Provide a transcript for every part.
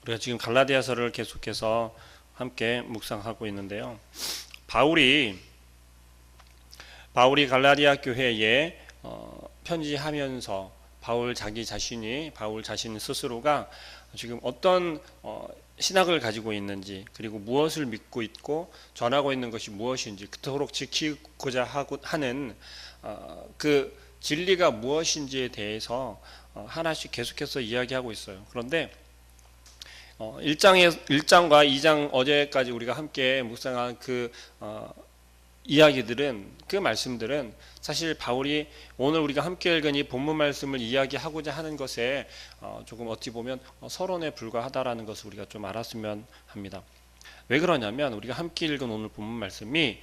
우리가 지금 갈라디아서를 계속해서 함께 묵상하고 있는데요. 바울이 갈라디아 교회에 편지하면서 바울 자신 스스로가 지금 어떤 신학을 가지고 있는지, 그리고 무엇을 믿고 있고 전하고 있는 것이 무엇인지 그토록 지키고자 하는 그 진리가 무엇인지에 대해서 하나씩 계속해서 이야기하고 있어요. 그런데 1장과 2장 어제까지 우리가 함께 묵상한 그 이야기들은, 그 말씀들은 사실 바울이 오늘 우리가 함께 읽은 이 본문 말씀을 이야기하고자 하는 것에 조금 어찌 보면 서론에 불과하다라는 것을 우리가 좀 알았으면 합니다. 왜 그러냐면 우리가 함께 읽은 오늘 본문 말씀이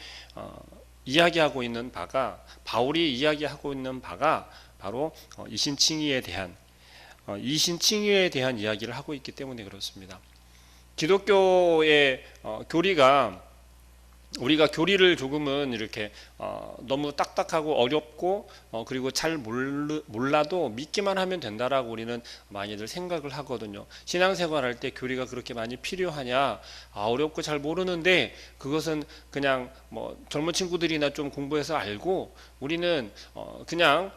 이야기하고 있는 바가, 바울이 이야기하고 있는 바가 바로 이신칭의에 대한 이야기를 하고 있기 때문에 그렇습니다. 기독교의 교리가, 우리가 교리를 조금은 이렇게 너무 딱딱하고 어렵고 그리고 잘 몰라도 믿기만 하면 된다라고 우리는 많이들 생각을 하거든요. 신앙생활할 때 교리가 그렇게 많이 필요하냐? 어렵고 잘 모르는데 그것은 그냥 뭐 젊은 친구들이나 좀 공부해서 알고 우리는 그냥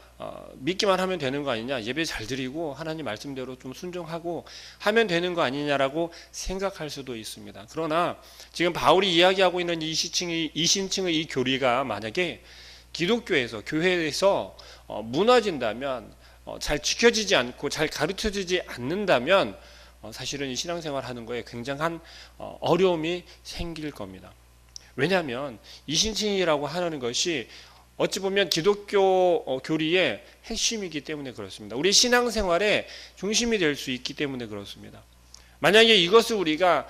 믿기만 하면 되는 거 아니냐, 예배 잘 드리고 하나님 말씀대로 좀 순종하고 하면 되는 거 아니냐라고 생각할 수도 있습니다. 그러나 지금 바울이 이야기하고 있는 이신칭의 이 교리가 만약에 기독교에서, 교회에서 무너진다면, 잘 지켜지지 않고 잘 가르쳐지지 않는다면 사실은 이 신앙생활 하는 거에 굉장한 어려움이 생길 겁니다. 왜냐하면 이신칭이라고 하는 것이 어찌 보면 기독교 교리의 핵심이기 때문에 그렇습니다. 우리 신앙생활의 중심이 될 수 있기 때문에 그렇습니다. 만약에 이것을 우리가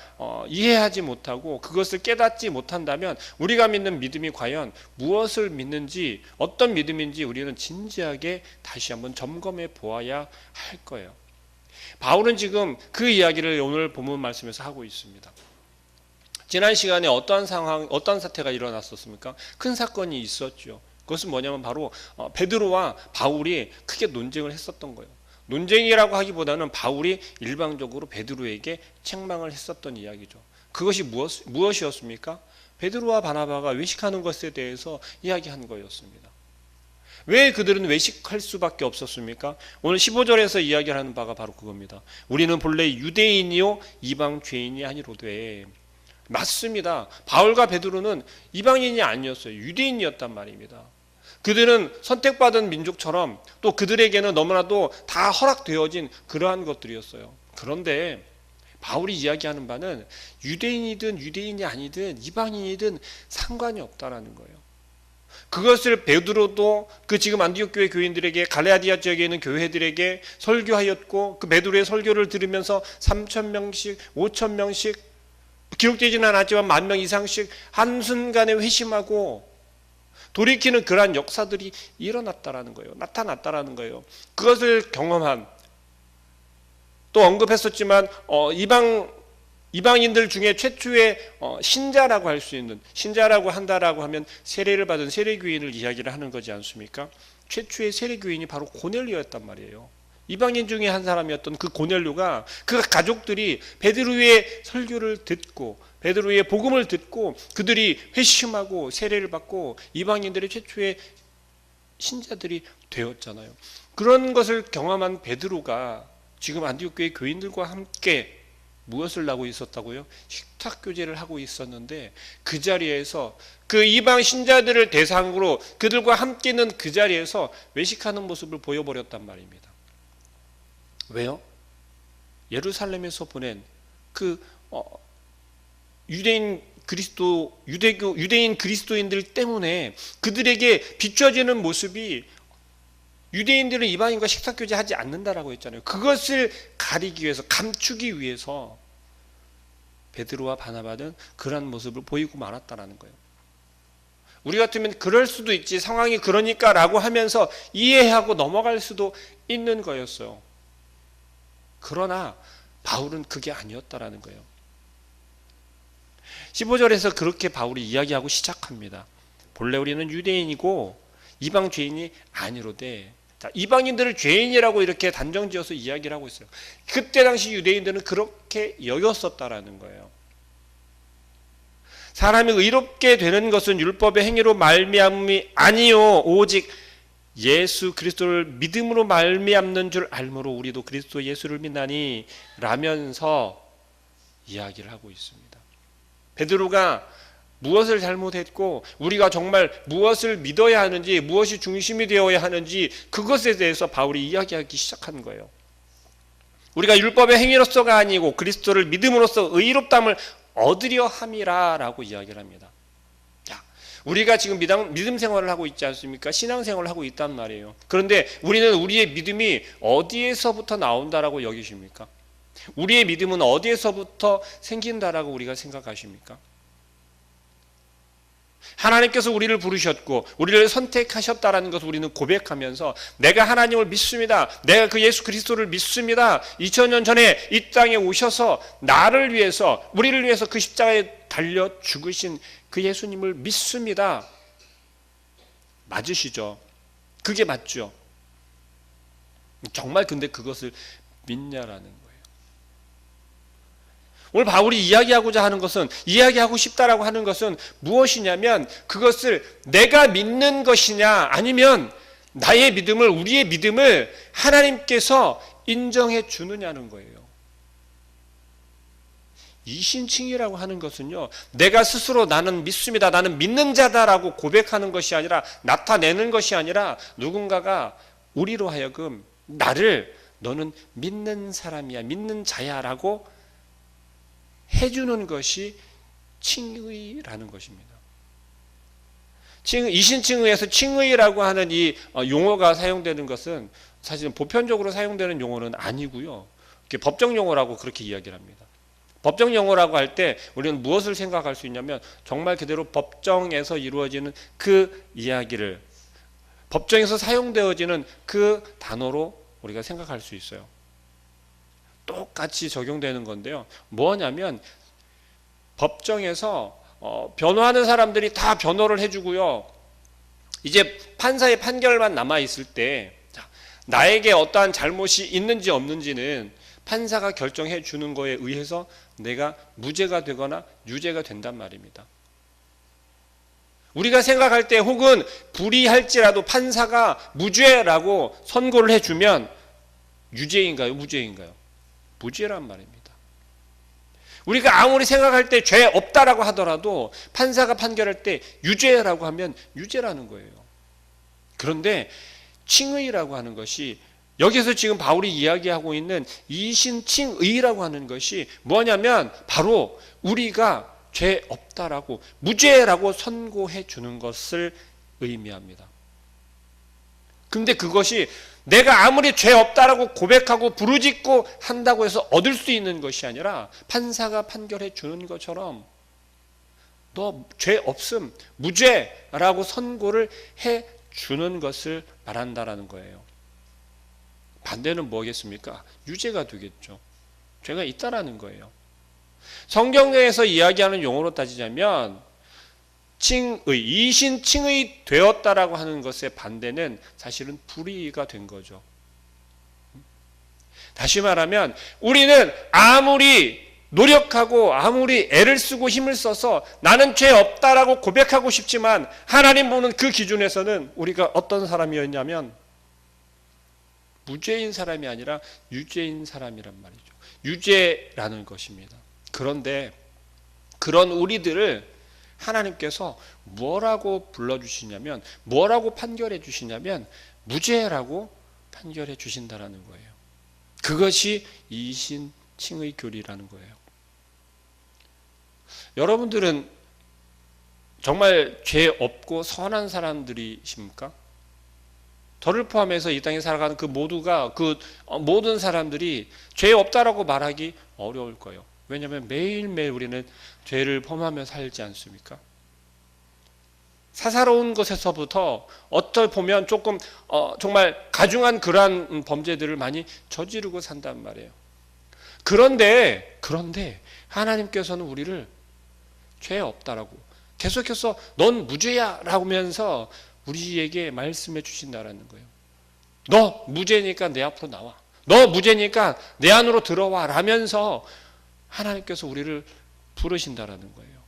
이해하지 못하고 그것을 깨닫지 못한다면 우리가 믿는 믿음이 과연 무엇을 믿는지, 어떤 믿음인지 우리는 진지하게 다시 한번 점검해 보아야 할 거예요. 바울은 지금 그 이야기를 오늘 본문 말씀에서 하고 있습니다. 지난 시간에 어떤 사태가 일어났었습니까? 큰 사건이 있었죠. 그것은 뭐냐면 바로 베드로와 바울이 크게 논쟁을 했었던 거예요. 논쟁이라고 하기보다는 바울이 일방적으로 베드로에게 책망을 했었던 이야기죠. 그것이 무엇이었습니까? 베드로와 바나바가 외식하는 것에 대해서 이야기한 거였습니다. 왜 그들은 외식할 수밖에 없었습니까? 오늘 15절에서 이야기하는 바가 바로 그겁니다. 우리는 본래 유대인이요 이방 죄인이 아니로되. 맞습니다. 바울과 베드로는 이방인이 아니었어요. 유대인이었단 말입니다. 그들은 선택받은 민족처럼 또 그들에게는 너무나도 다 허락되어진 그러한 것들이었어요. 그런데 바울이 이야기하는 바는 유대인이든 유대인이 아니든 이방인이든 상관이 없다라는 거예요. 그것을 베드로도 그 지금 안디옥 교회 교인들에게, 갈라디아 지역에 있는 교회들에게 설교하였고, 그 베드로의 설교를 들으면서 3,000명씩 5,000명씩 기록되지는 않았지만 10,000명 이상씩 한순간에 회심하고 돌이키는 그러한 역사들이 일어났다라는 거예요. 나타났다라는 거예요. 그것을 경험한, 또 언급했었지만 이방인들 중에 최초의 신자라고 할 수 있는, 신자라고 한다라고 하면 세례를 받은 세례교인을 이야기를 하는 거지 않습니까? 최초의 세례교인이 바로 고넬료였단 말이에요. 이방인 중에 한 사람이었던 그 고넬료가, 그 가족들이 베드로의 설교를 듣고 베드로의 복음을 듣고 그들이 회심하고 세례를 받고 이방인들의 최초의 신자들이 되었잖아요. 그런 것을 경험한 베드로가 지금 안디옥 교회 교인들과 함께 무엇을 하고 있었다고요? 식탁 교제를 하고 있었는데, 그 자리에서 그 이방 신자들을 대상으로 그들과 함께 있는 그 자리에서 외식하는 모습을 보여버렸단 말입니다. 왜요? 예루살렘에서 보낸 그 유대인 그리스도인들 때문에 그들에게 비춰지는 모습이, 유대인들은 이방인과 식사교제 하지 않는다라고 했잖아요. 그것을 가리기 위해서, 감추기 위해서 베드로와 바나바는 그러한 모습을 보이고 말았다라는 거예요. 우리 같으면 그럴 수도 있지, 상황이 그러니까 라고 하면서 이해하고 넘어갈 수도 있는 거였어요. 그러나 바울은 그게 아니었다라는 거예요. 15절에서 그렇게 바울이 이야기하고 시작합니다. 본래 우리는 유대인이고 이방 죄인이 아니로되 자, 이방인들을 죄인이라고 이렇게 단정지어서 이야기를 하고 있어요. 그때 당시 유대인들은 그렇게 여겼었다라는 거예요. 사람이 의롭게 되는 것은 율법의 행위로 말미암음이 아니요 오직 예수 그리스도를 믿음으로 말미암는 줄 알므로 우리도 그리스도 예수를 믿나니 라면서 이야기를 하고 있습니다. 베드로가 무엇을 잘못했고 우리가 정말 무엇을 믿어야 하는지, 무엇이 중심이 되어야 하는지 그것에 대해서 바울이 이야기하기 시작한 거예요. 우리가 율법의 행위로서가 아니고 그리스도를 믿음으로써 의롭다함을 얻으려 함이라 라고 이야기를 합니다. 자, 우리가 지금 믿음 생활을 하고 있지 않습니까? 신앙 생활을 하고 있단 말이에요. 그런데 우리는 우리의 믿음이 어디에서부터 나온다라고 여기십니까? 우리의 믿음은 어디에서부터 생긴다라고 우리가 생각하십니까? 하나님께서 우리를 부르셨고 우리를 선택하셨다라는 것을 우리는 고백하면서 내가 하나님을 믿습니다. 내가 그 예수 그리스도를 믿습니다. 2000년 전에 이 땅에 오셔서 나를 위해서, 우리를 위해서 그 십자가에 달려 죽으신 그 예수님을 믿습니다. 맞으시죠? 그게 맞죠? 정말 근데 그것을 믿냐라는 거예요. 오늘 바울이 이야기하고자 하는 것은, 이야기하고 싶다라고 하는 것은 무엇이냐면 그것을 내가 믿는 것이냐 아니면 나의 믿음을, 우리의 믿음을 하나님께서 인정해 주느냐는 거예요. 이신칭이라고 하는 것은요, 내가 스스로 나는 믿습니다, 나는 믿는 자다라고 고백하는 것이 아니라, 나타내는 것이 아니라 누군가가 우리로 하여금 나를 너는 믿는 사람이야, 믿는 자야 라고 해주는 것이 칭의라는 것입니다. 이신칭의에서 칭의라고 하는 이 용어가 사용되는 것은 사실은 보편적으로 사용되는 용어는 아니고요. 법정 용어라고 그렇게 이야기를 합니다. 법정 용어라고 할 때 우리는 무엇을 생각할 수 있냐면 정말 그대로 법정에서 이루어지는 그 이야기를, 법정에서 사용되어지는 그 단어로 우리가 생각할 수 있어요. 똑같이 적용되는 건데요. 뭐냐면 법정에서 변호하는 사람들이 다 변호를 해주고요. 이제 판사의 판결만 남아있을 때 나에게 어떠한 잘못이 있는지 없는지는 판사가 결정해 주는 거에 의해서 내가 무죄가 되거나 유죄가 된단 말입니다. 우리가 생각할 때 혹은 불의할지라도 판사가 무죄라고 선고를 해주면 유죄인가요? 무죄인가요? 무죄란 말입니다. 우리가 아무리 생각할 때 죄 없다라고 하더라도 판사가 판결할 때 유죄라고 하면 유죄라는 거예요. 그런데 칭의라고 하는 것이, 여기서 지금 바울이 이야기하고 있는 이신칭의라고 하는 것이 뭐냐면 바로 우리가 죄 없다라고, 무죄라고 선고해 주는 것을 의미합니다. 근데 그것이 내가 아무리 죄 없다라고 고백하고 부르짖고 한다고 해서 얻을 수 있는 것이 아니라 판사가 판결해 주는 것처럼 너 죄 없음, 무죄라고 선고를 해 주는 것을 말한다라는 거예요. 반대는 뭐겠습니까? 유죄가 되겠죠. 죄가 있다라는 거예요. 성경에서 이야기하는 용어로 따지자면 칭의, 이신칭의 되었다라고 하는 것의 반대는 사실은 불의가 된 거죠. 다시 말하면 우리는 아무리 노력하고 아무리 애를 쓰고 힘을 써서 나는 죄 없다라고 고백하고 싶지만 하나님 보는 그 기준에서는 우리가 어떤 사람이었냐면 무죄인 사람이 아니라 유죄인 사람이란 말이죠. 유죄라는 것입니다. 그런데 그런 우리들을 하나님께서 뭐라고 불러주시냐면, 뭐라고 판결해 주시냐면 무죄라고 판결해 주신다라는 거예요. 그것이 이신칭의 교리라는 거예요. 여러분들은 정말 죄 없고 선한 사람들이십니까? 저를 포함해서 이 땅에 살아가는 그 모두가, 그 모든 사람들이 죄 없다라고 말하기 어려울 거예요. 왜냐하면 매일매일 우리는 죄를 범하며 살지 않습니까? 사사로운 것에서부터 어떻게 보면 조금 정말 가중한 그러한 범죄들을 많이 저지르고 산단 말이에요. 그런데 하나님께서는 우리를 죄 없다라고 계속해서 넌 무죄야 라고 하면서 우리에게 말씀해 주신다라는 거예요. 너 무죄니까 내 앞으로 나와. 너 무죄니까 내 안으로 들어와 라면서 하나님께서 우리를 부르신다라는 거예요.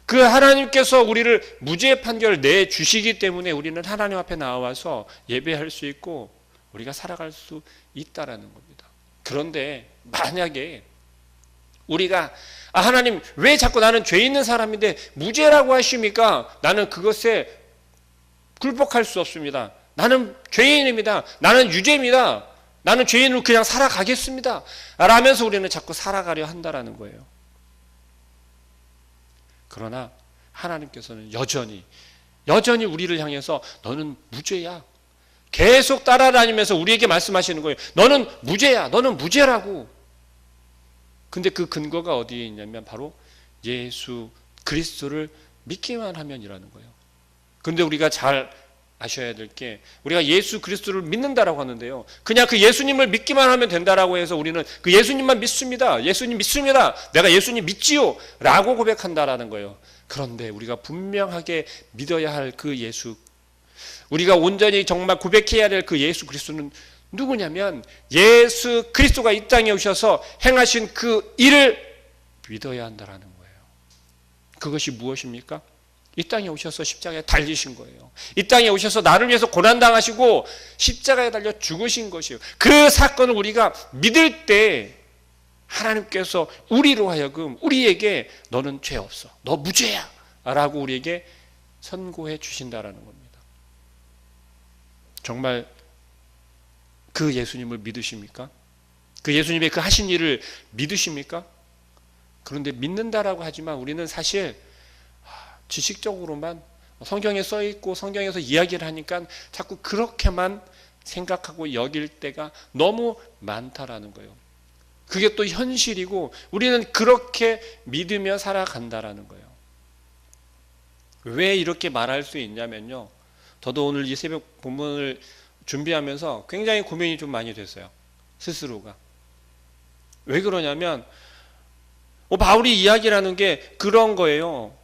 그 하나님께서 우리를 무죄의 판결을 내주시기 때문에 우리는 하나님 앞에 나와서 예배할 수 있고 우리가 살아갈 수 있다라는 겁니다. 그런데 만약에 우리가 하나님 왜 자꾸 나는 죄 있는 사람인데 무죄라고 하십니까? 나는 그것에 굴복할 수 없습니다. 나는 죄인입니다. 나는 유죄입니다. 나는 죄인으로 그냥 살아가겠습니다. 라면서 우리는 자꾸 살아가려 한다라는 거예요. 그러나 하나님께서는 여전히 우리를 향해서 너는 무죄야. 계속 따라다니면서 우리에게 말씀하시는 거예요. 너는 무죄야. 너는 무죄라고. 근데 그 근거가 어디에 있냐면 바로 예수 그리스도를 믿기만 하면이라는 거예요. 근데 우리가 잘 아셔야 될 게 우리가 예수 그리스도를 믿는다라고 하는데요. 그냥 그 예수님을 믿기만 하면 된다라고 해서 우리는 그 예수님만 믿습니다. 예수님 믿습니다. 내가 예수님 믿지요. 라고 고백한다라는 거예요. 그런데 우리가 분명하게 믿어야 할 그 예수, 우리가 온전히 정말 고백해야 될 그 예수 그리스도는 누구냐면 예수 그리스도가 이 땅에 오셔서 행하신 그 일을 믿어야 한다라는 거예요. 그것이 무엇입니까? 이 땅에 오셔서 십자가에 달리신 거예요. 이 땅에 오셔서 나를 위해서 고난당하시고 십자가에 달려 죽으신 것이에요. 그 사건을 우리가 믿을 때 하나님께서 우리로 하여금 우리에게 너는 죄 없어. 너 무죄야. 라고 우리에게 선고해 주신다라는 겁니다. 정말 그 예수님을 믿으십니까? 그 예수님의 그 하신 일을 믿으십니까? 그런데 믿는다라고 하지만 우리는 사실 지식적으로만 성경에 써 있고 성경에서 이야기를 하니까 자꾸 그렇게만 생각하고 여길 때가 너무 많다라는 거예요. 그게 또 현실이고 우리는 그렇게 믿으며 살아간다라는 거예요. 왜 이렇게 말할 수 있냐면요. 저도 오늘 이 새벽 본문을 준비하면서 굉장히 고민이 좀 많이 됐어요. 스스로가. 왜 그러냐면 바울이 이야기라는 게 그런 거예요.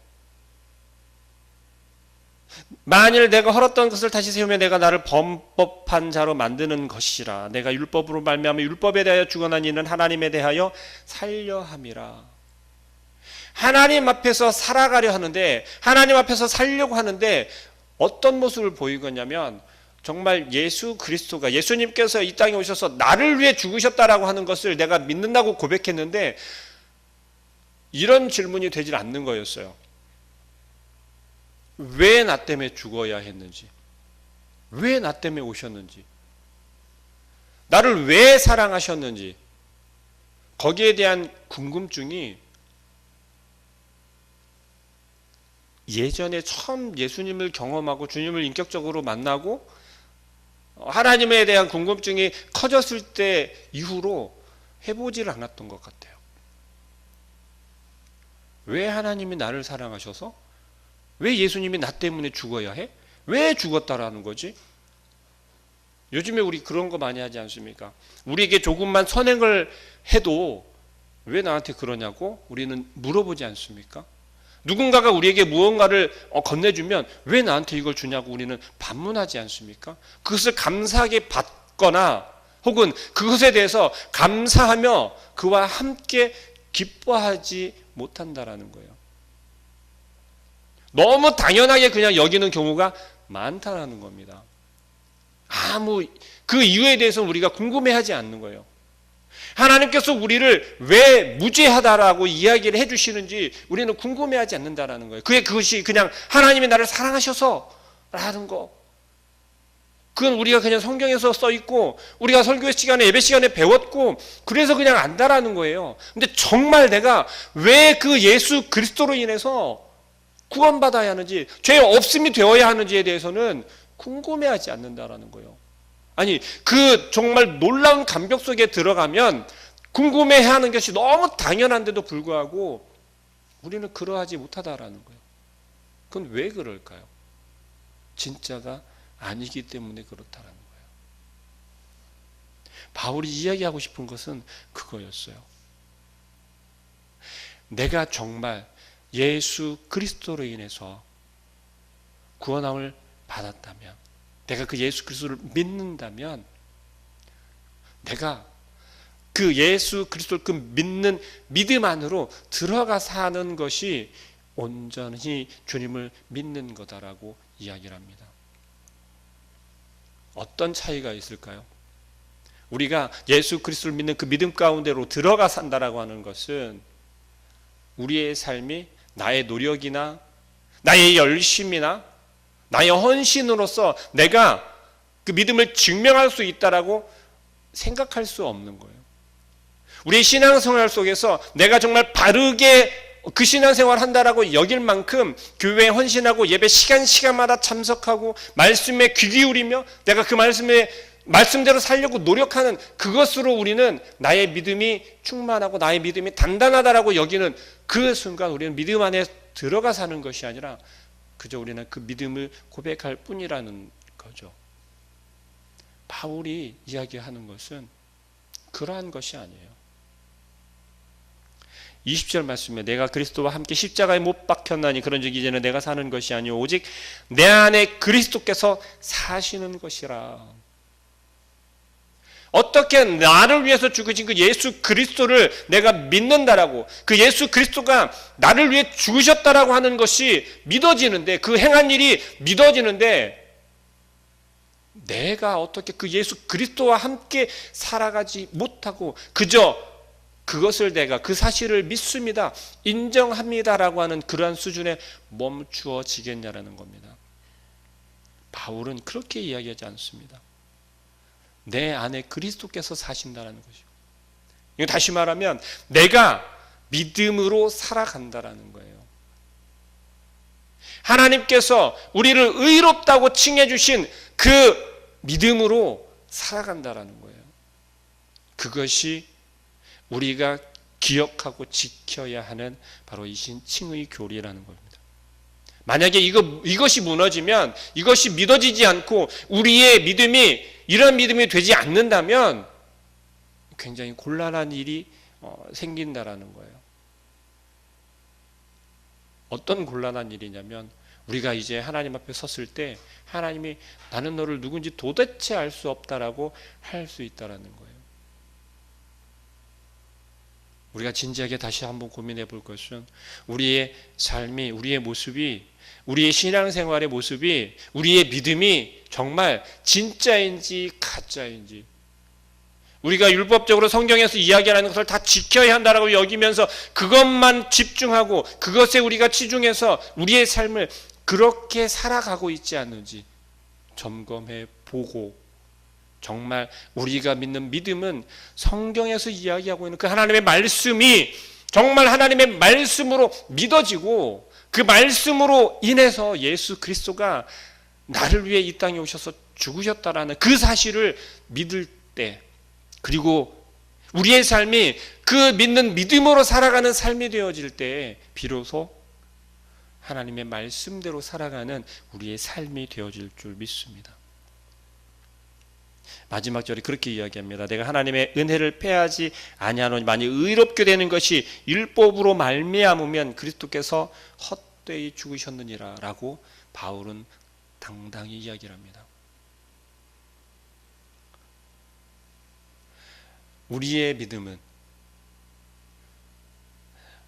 만일 내가 헐었던 것을 다시 세우면 내가 나를 범법한 자로 만드는 것이라. 내가 율법으로 말미암아 율법에 대하여 죽어난 이는 하나님에 대하여 살려 함이라. 하나님 앞에서 살아가려 하는데 하나님 앞에서 살려고 하는데 어떤 모습을 보이겠냐면 정말 예수 그리스도가 예수님께서 이 땅에 오셔서 나를 위해 죽으셨다라고 하는 것을 내가 믿는다고 고백했는데 이런 질문이 되질 않는 거였어요. 왜 나 때문에 죽어야 했는지, 왜 나 때문에 오셨는지, 나를 왜 사랑하셨는지, 거기에 대한 궁금증이 예전에 처음 예수님을 경험하고 주님을 인격적으로 만나고 하나님에 대한 궁금증이 커졌을 때 이후로 해보지를 않았던 것 같아요. 왜 하나님이 나를 사랑하셔서 왜 예수님이 나 때문에 죽어야 해? 왜 죽었다라는 거지? 요즘에 우리 그런 거 많이 하지 않습니까? 우리에게 조금만 선행을 해도 왜 나한테 그러냐고 우리는 물어보지 않습니까? 누군가가 우리에게 무언가를 건네주면 왜 나한테 이걸 주냐고 우리는 반문하지 않습니까? 그것을 감사하게 받거나 혹은 그것에 대해서 감사하며 그와 함께 기뻐하지 못한다라는 거예요. 너무 당연하게 그냥 여기는 경우가 많다라는 겁니다. 아무 그 이유에 대해서는 우리가 궁금해하지 않는 거예요. 하나님께서 우리를 왜 무죄하다라고 이야기를 해주시는지 우리는 궁금해하지 않는다라는 거예요. 그것이 그냥 하나님이 나를 사랑하셔서 라는 거. 그건 우리가 그냥 성경에서 써 있고 우리가 설교 시간에 예배 시간에 배웠고 그래서 그냥 안다라는 거예요. 근데 정말 내가 왜 그 예수 그리스도로 인해서 구원받아야 하는지 죄 없음이 되어야 하는지에 대해서는 궁금해하지 않는다라는 거예요. 아니 그 정말 놀라운 감격 속에 들어가면 궁금해하는 것이 너무 당연한데도 불구하고 우리는 그러하지 못하다라는 거예요. 그건 왜 그럴까요? 진짜가 아니기 때문에 그렇다라는 거예요. 바울이 이야기하고 싶은 것은 그거였어요. 내가 정말 예수 그리스도로 인해서 구원함을 받았다면, 내가 그 예수 그리스도를 믿는다면, 내가 그 예수 그리스도를 그 믿는 믿음 안으로 들어가 사는 것이 온전히 주님을 믿는 거다라고 이야기를 합니다. 어떤 차이가 있을까요? 우리가 예수 그리스도를 믿는 그 믿음 가운데로 들어가 산다라고 하는 것은 우리의 삶이 나의 노력이나 나의 열심이나 나의 헌신으로서 내가 그 믿음을 증명할 수 있다라고 생각할 수 없는 거예요. 우리의 신앙생활 속에서 내가 정말 바르게 그 신앙생활을 한다라고 여길 만큼 교회에 헌신하고 예배 시간마다 참석하고 말씀에 귀 기울이며 내가 그 말씀대로 살려고 노력하는 그것으로 우리는 나의 믿음이 충만하고 나의 믿음이 단단하다라고 여기는 그 순간 우리는 믿음 안에 들어가 사는 것이 아니라 그저 우리는 그 믿음을 고백할 뿐이라는 거죠. 바울이 이야기하는 것은 그러한 것이 아니에요. 20절 말씀에 내가 그리스도와 함께 십자가에 못 박혔나니 그런즉 이제는 내가 사는 것이 아니오 오직 내 안에 그리스도께서 사시는 것이라. 어떻게 나를 위해서 죽으신 그 예수 그리스도를 내가 믿는다라고, 그 예수 그리스도가 나를 위해 죽으셨다라고 하는 것이 믿어지는데, 그 행한 일이 믿어지는데, 내가 어떻게 그 예수 그리스도와 함께 살아가지 못하고 그저 그것을 내가 그 사실을 믿습니다, 인정합니다라고 하는 그러한 수준에 멈추어지겠냐라는 겁니다. 바울은 그렇게 이야기하지 않습니다. 내 안에 그리스도께서 사신다라는 것이고, 이거 다시 말하면 내가 믿음으로 살아간다라는 거예요. 하나님께서 우리를 의롭다고 칭해 주신 그 믿음으로 살아간다라는 거예요. 그것이 우리가 기억하고 지켜야 하는 바로 이 칭의 교리라는 겁니다. 만약에 이것이 무너지면, 이것이 믿어지지 않고 우리의 믿음이 이런 믿음이 되지 않는다면 굉장히 곤란한 일이 생긴다라는 거예요. 어떤 곤란한 일이냐면, 우리가 이제 하나님 앞에 섰을 때 하나님이 나는 너를 누군지 도대체 알 수 없다라고 할 수 있다라는 거예요. 우리가 진지하게 다시 한번 고민해 볼 것은 우리의 삶이, 우리의 모습이, 우리의 신앙생활의 모습이, 우리의 믿음이 정말 진짜인지 가짜인지, 우리가 율법적으로 성경에서 이야기하는 것을 다 지켜야 한다라고 여기면서 그것만 집중하고 그것에 우리가 치중해서 우리의 삶을 그렇게 살아가고 있지 않는지 점검해 보고, 정말 우리가 믿는 믿음은 성경에서 이야기하고 있는 그 하나님의 말씀이 정말 하나님의 말씀으로 믿어지고, 그 말씀으로 인해서 예수 그리스도가 나를 위해 이 땅에 오셔서 죽으셨다라는 그 사실을 믿을 때, 그리고 우리의 삶이 그 믿는 믿음으로 살아가는 삶이 되어질 때 비로소 하나님의 말씀대로 살아가는 우리의 삶이 되어질 줄 믿습니다. 마지막 절이 그렇게 이야기합니다. 내가 하나님의 은혜를 패하지 아니하노니 만일 의롭게 되는 것이 율법으로 말미암으면 그리스도께서 헛되이 죽으셨느니라 라고 바울은 당당히 이야기를 합니다. 우리의 믿음은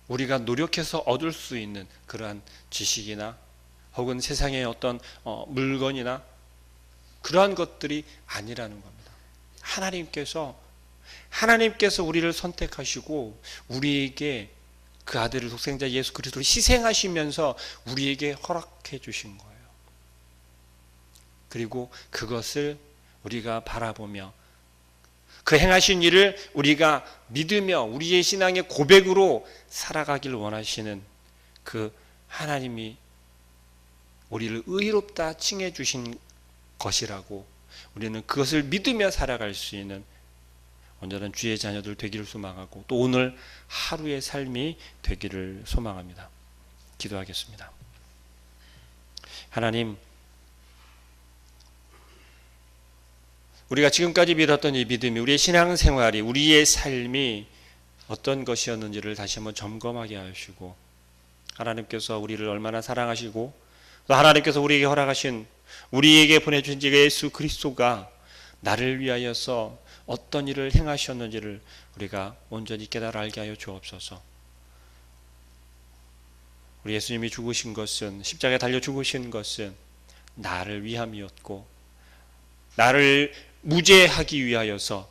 우리가 노력해서 얻을 수 있는 그러한 지식이나 혹은 세상의 어떤 물건이나 그러한 것들이 아니라는 겁니다. 하나님께서 우리를 선택하시고 우리에게 그 아들을 독생자 예수 그리스도를 희생하시면서 우리에게 허락해 주신 거예요. 그리고 그것을 우리가 바라보며 그 행하신 일을 우리가 믿으며 우리의 신앙의 고백으로 살아가길 원하시는 그 하나님이 우리를 의롭다 칭해 주신 것이라고, 우리는 그것을 믿으며 살아갈 수 있는 온전한 주의 자녀들 되기를 소망하고 또 오늘 하루의 삶이 되기를 소망합니다. 기도하겠습니다. 하나님, 우리가 지금까지 믿었던 이 믿음이, 우리의 신앙생활이, 우리의 삶이 어떤 것이었는지를 다시 한번 점검하게 하시고, 하나님께서 우리를 얼마나 사랑하시고 또 하나님께서 우리에게 허락하신 우리에게 보내주신 예수 그리스도가 나를 위하여서 어떤 일을 행하셨는지를 우리가 온전히 깨달아 알게 하여 주옵소서. 우리 예수님이 죽으신 것은, 십자가에 달려 죽으신 것은 나를 위함이었고, 나를 무죄하기 위하여서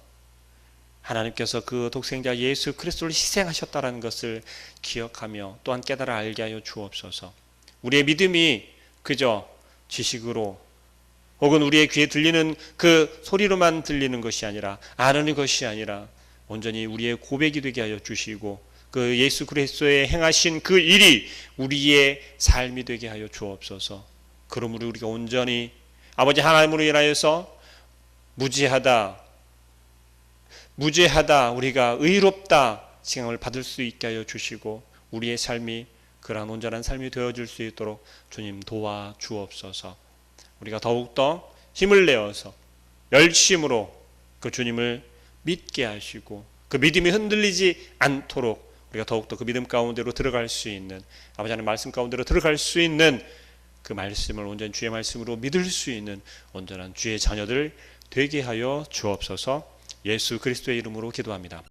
하나님께서 그 독생자 예수 그리스도를 희생하셨다는 것을 기억하며 또한 깨달아 알게 하여 주옵소서. 우리의 믿음이 그저 지식으로 혹은 우리의 귀에 들리는 그 소리로만 들리는 것이 아니라, 아는 것이 아니라 온전히 우리의 고백이 되게 하여 주시고, 그 예수 그리스도의 행하신 그 일이 우리의 삶이 되게 하여 주옵소서. 그러므로 우리가 온전히 아버지 하나님으로 인하여서 무죄하다, 우리가 의롭다 칭함을 받을 수 있게 하여 주시고, 우리의 삶이 그러한 온전한 삶이 되어질 수 있도록 주님 도와 주옵소서. 우리가 더욱더 힘을 내어서 열심으로 그 주님을 믿게 하시고, 그 믿음이 흔들리지 않도록 우리가 더욱더 그 믿음 가운데로 들어갈 수 있는, 아버지 하나님 말씀 가운데로 들어갈 수 있는 그 말씀을 온전히 주의 말씀으로 믿을 수 있는 온전한 주의 자녀들 되게 하여 주옵소서. 예수 그리스도의 이름으로 기도합니다.